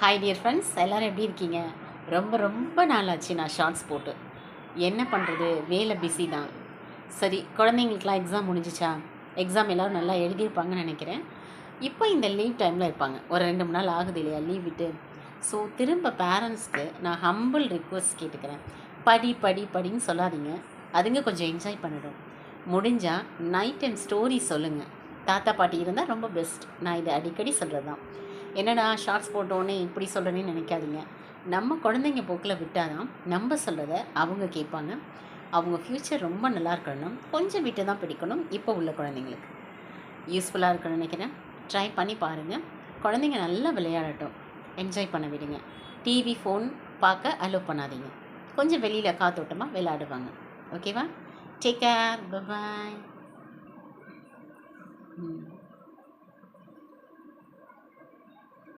Hi dear friends, எல்லோரும் எப்படி இருக்கீங்க? ரொம்ப ரொம்ப நாளாச்சு நான் ஷார்ட்ஸ் போட்டு. என்ன பண்ணுறது, வேலை பிஸி தான். சரி, குழந்தைங்களுக்குலாம் எக்ஸாம் முடிஞ்சிச்சா? எக்ஸாம் எல்லோரும் நல்லா எழுதியிருப்பாங்கன்னு நினைக்கிறேன். இப்போ இந்த லீவ் டைமில் இருப்பாங்க. ஒரு 2 3 நாள் ஆகுது இல்லையா லீவ் விட்டு. ஸோ திரும்ப பேரண்ட்ஸ்க்கு நான் ஹம்பிள் ரிக்வெஸ்ட் கேட்டுக்கிறேன். படி படி படின்னு சொல்லாதீங்க. அதுங்க கொஞ்சம் என்ஜாய் பண்ணிடும். முடிஞ்சால் நைட் டைம் ஸ்டோரி சொல்லுங்கள். தாத்தா பாட்டி இருந்தால் ரொம்ப பெஸ்ட். நான் இதை அடிக்கடி சொல்கிறது தான். என்னடா ஷார்ட்ஸ் போட்டோன்னே இப்படி சொல்கிறேன்னு நினைக்காதீங்க. நம்ம குழந்தைங்க போக்கில் விட்டால் தான் நம்ம சொல்கிறத அவங்க கேட்பாங்க. அவங்க ஃப்யூச்சர் ரொம்ப நல்லா இருக்கணும். கொஞ்சம் விட்டு தான் பிடிக்கணும். இப்போ உள்ள குழந்தைங்களுக்கு யூஸ்ஃபுல்லாக இருக்குன்னு நினைக்கிறேன். ட்ரை பண்ணி பாருங்கள். குழந்தைங்க நல்லா விளையாடட்டும், என்ஜாய் பண்ண விடுங்க. டிவி ஃபோன் பார்க்க அலோவ் பண்ணாதீங்க. கொஞ்சம் வெளியில் காத்தோட்டமாக விளையாடுவாங்க. ஓகேவா? Take care. பாய்.